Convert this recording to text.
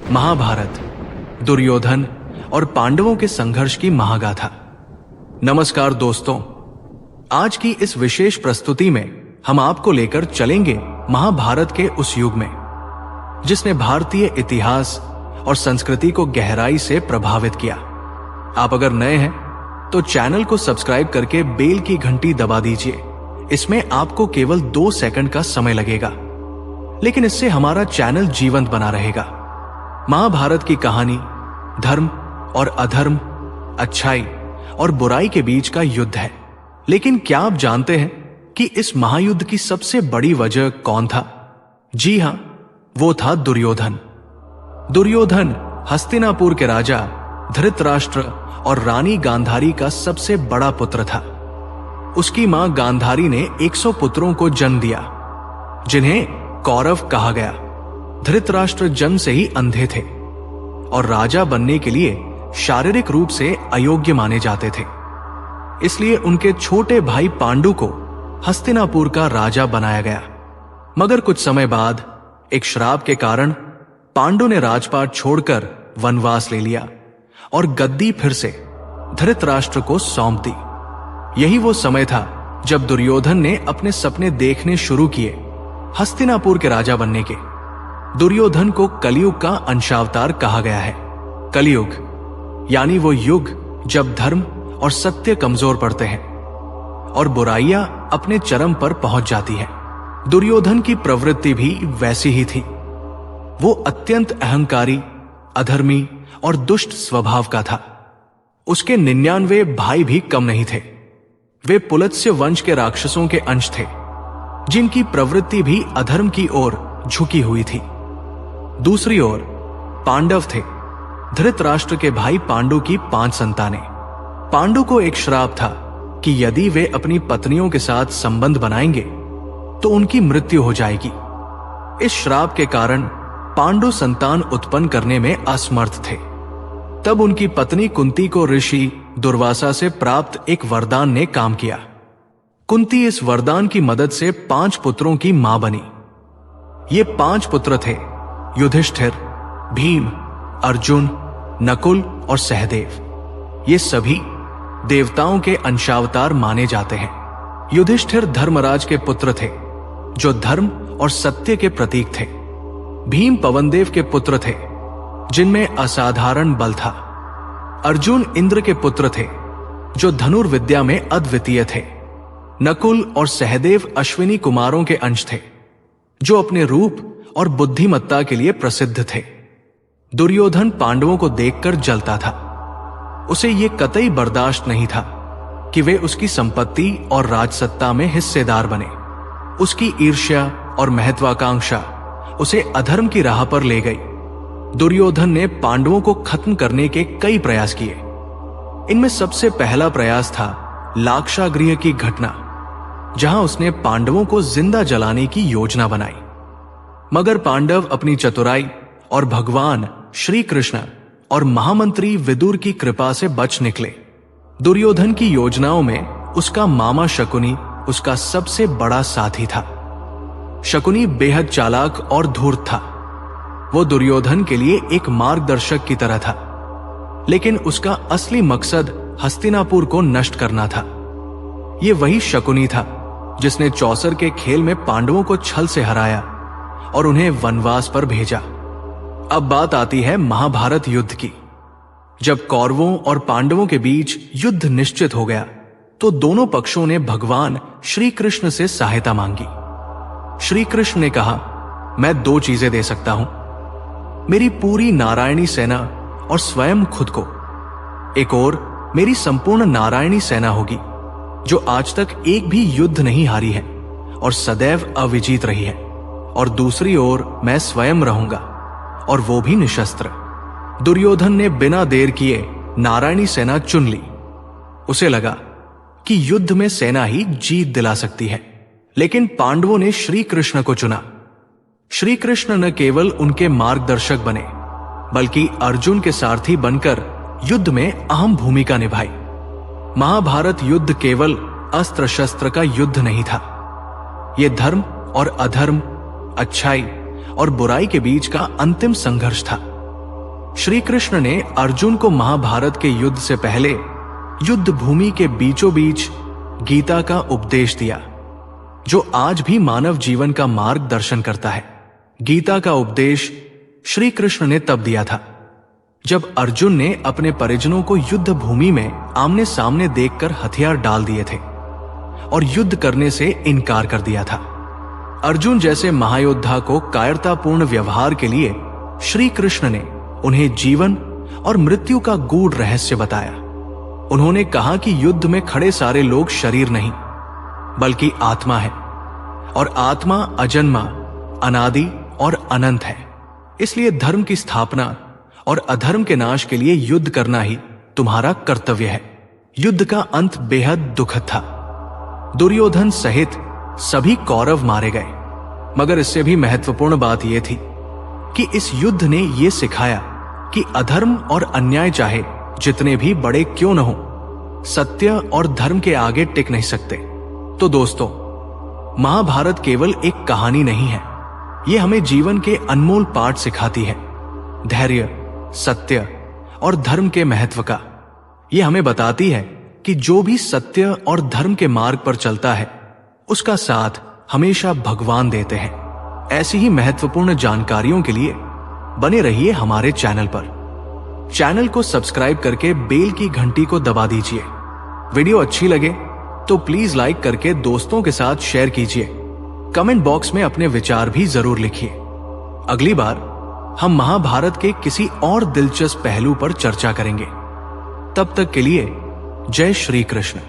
महाभारत, दुर्योधन और पांडवों के संघर्ष की महागाथा। नमस्कार दोस्तों, आज की इस विशेष प्रस्तुति में हम आपको लेकर चलेंगे महाभारत के उस युग में जिसने भारतीय इतिहास और संस्कृति को गहराई से प्रभावित किया। आप अगर नए हैं तो चैनल को सब्सक्राइब करके बेल की घंटी दबा दीजिए। इसमें आपको केवल 2 सेकंड का समय लगेगा, लेकिन इससे हमारा चैनल जीवंत बना रहेगा। महाभारत की कहानी धर्म और अधर्म, अच्छाई और बुराई के बीच का युद्ध है। लेकिन क्या आप जानते हैं कि इस महायुद्ध की सबसे बड़ी वजह कौन था? जी हां, वो था दुर्योधन। दुर्योधन हस्तिनापुर के राजा धृतराष्ट्र और रानी गांधारी का सबसे बड़ा पुत्र था। उसकी मां गांधारी ने 100 पुत्रों को जन्म दिया, जिन्हें कौरव कहा गया। धृतराष्ट्र जन्म से ही अंधे थे और राजा बनने के लिए शारीरिक रूप से अयोग्य माने जाते थे। इसलिए उनके छोटे भाई पांडु को हस्तिनापुर का राजा बनाया गया। मगर कुछ समय बाद एक श्राप के कारण पांडु ने राजपाट छोड़कर वनवास ले लिया और गद्दी फिर से धृतराष्ट्र को सौंप दी। यही वो समय था जब दुर्योधन ने अपने सपने देखने शुरू किए हस्तिनापुर के राजा बनने के। दुर्योधन को कलयुग का अंशावतार कहा गया है। कलयुग यानी वो युग जब धर्म और सत्य कमजोर पड़ते हैं और बुराइयां अपने चरम पर पहुंच जाती हैं। दुर्योधन की प्रवृत्ति भी वैसी ही थी। वो अत्यंत अहंकारी, अधर्मी और दुष्ट स्वभाव का था। उसके 99 भाई भी कम नहीं थे। वे पुलत्स्य वंश के राक्षसों के अंश थे, जिनकी प्रवृत्ति भी अधर्म की ओर झुकी हुई थी। दूसरी ओर पांडव थे। धृतराष्ट्र के भाई पांडु की 5 संतानें। पांडु को एक श्राप था कि यदि वे अपनी पत्नियों के साथ संबंध बनाएंगे तो उनकी मृत्यु हो जाएगी। इस श्राप के कारण पांडु संतान उत्पन्न करने में असमर्थ थे। तब उनकी पत्नी कुंती को ऋषि दुर्वासा से प्राप्त एक वरदान ने काम किया। कुंती इस वरदान की मदद से 5 पुत्रों की मां बनी। ये 5 पुत्र थे युधिष्ठिर, भीम, अर्जुन, नकुल और सहदेव। ये सभी देवताओं के अंशावतार माने जाते हैं। युधिष्ठिर धर्मराज के पुत्र थे, जो धर्म और सत्य के प्रतीक थे। भीम पवनदेव के पुत्र थे, जिनमें असाधारण बल था। अर्जुन इंद्र के पुत्र थे, जो धनुर्विद्या में अद्वितीय थे। नकुल और सहदेव अश्विनी कुमारों के अंश थे, जो अपने रूप और बुद्धिमत्ता के लिए प्रसिद्ध थे। दुर्योधन पांडवों को देखकर जलता था। उसे यह कतई बर्दाश्त नहीं था कि वे उसकी संपत्ति और राजसत्ता में हिस्सेदार बने। उसकी ईर्ष्या और महत्वाकांक्षा उसे अधर्म की राह पर ले गई। दुर्योधन ने पांडवों को खत्म करने के कई प्रयास किए। इनमें सबसे पहला प्रयास था लाक्षागृह की घटना, जहां उसने पांडवों को जिंदा जलाने की योजना बनाई। मगर पांडव अपनी चतुराई और भगवान श्री कृष्ण और महामंत्री विदुर की कृपा से बच निकले। दुर्योधन की योजनाओं में उसका मामा शकुनी उसका सबसे बड़ा साथी था। शकुनी बेहद चालाक और धूर्त था। वो दुर्योधन के लिए एक मार्गदर्शक की तरह था, लेकिन उसका असली मकसद हस्तिनापुर को नष्ट करना था। ये वही शकुनी था जिसने चौसर के खेल में पांडवों को छल से हराया और उन्हें वनवास पर भेजा। अब बात आती है महाभारत युद्ध की। जब कौरवों और पांडवों के बीच युद्ध निश्चित हो गया तो दोनों पक्षों ने भगवान श्री कृष्ण से सहायता मांगी। श्री कृष्ण ने कहा, मैं 2 चीजें दे सकता हूं, मेरी पूरी नारायणी सेना और स्वयं खुद को। एक और मेरी संपूर्ण नारायणी सेना होगी, जो आज तक एक भी युद्ध नहीं हारी है और सदैव अविजीत रही है। और दूसरी ओर मैं स्वयं रहूंगा, और वो भी निशस्त्र। दुर्योधन ने बिना देर किए नारायणी सेना चुन ली। उसे लगा कि युद्ध में सेना ही जीत दिला सकती है। लेकिन पांडवों ने श्री कृष्ण को चुना। श्री कृष्ण न केवल उनके मार्गदर्शक बने, बल्कि अर्जुन के सारथी बनकर युद्ध में अहम भूमिका निभाई। महाभारत युद्ध केवल अस्त्र शस्त्र का युद्ध नहीं था। यह धर्म और अधर्म, अच्छाई और बुराई के बीच का अंतिम संघर्ष था। श्री कृष्ण ने अर्जुन को महाभारत के युद्ध से पहले युद्ध भूमि के बीचों बीच गीता का उपदेश दिया, जो आज भी मानव जीवन का मार्गदर्शन करता है। गीता का उपदेश श्री कृष्ण ने तब दिया था जब अर्जुन ने अपने परिजनों को युद्ध भूमि में आमने सामने देखकर हथियार डाल दिए थे और युद्ध करने से इनकार कर दिया था। अर्जुन जैसे महायोद्धा को कायरतापूर्ण व्यवहार के लिए श्री कृष्ण ने उन्हें जीवन और मृत्यु का गूढ़ रहस्य बताया। उन्होंने कहा कि युद्ध में खड़े सारे लोग शरीर नहीं बल्कि आत्मा है, और आत्मा अजन्मा, अनादि और अनंत है। इसलिए धर्म की स्थापना और अधर्म के नाश के लिए युद्ध करना ही तुम्हारा कर्तव्य है। युद्ध का अंत बेहद दुखद था। दुर्योधन सहित सभी कौरव मारे गए, मगर इससे भी महत्वपूर्ण बात यह थी कि इस युद्ध ने यह सिखाया कि अधर्म और अन्याय चाहे जितने भी बड़े क्यों न हो, सत्य और धर्म के आगे टिक नहीं सकते। तो दोस्तों, महाभारत केवल एक कहानी नहीं है, यह हमें जीवन के अनमोल पाठ सिखाती है। धैर्य, सत्य और धर्म के महत्व का। यह हमें बताती है कि जो भी सत्य और धर्म के मार्ग पर चलता है उसका साथ हमेशा भगवान देते हैं। ऐसी ही महत्वपूर्ण जानकारियों के लिए बने रहिए हमारे चैनल पर। चैनल को सब्सक्राइब करके बेल की घंटी को दबा दीजिए। वीडियो अच्छी लगे तो प्लीज लाइक करके दोस्तों के साथ शेयर कीजिए। कमेंट बॉक्स में अपने विचार भी जरूर लिखिए। अगली बार हम महाभारत के किसी और दिलचस्प पहलू पर चर्चा करेंगे। तब तक के लिए जय श्री कृष्ण।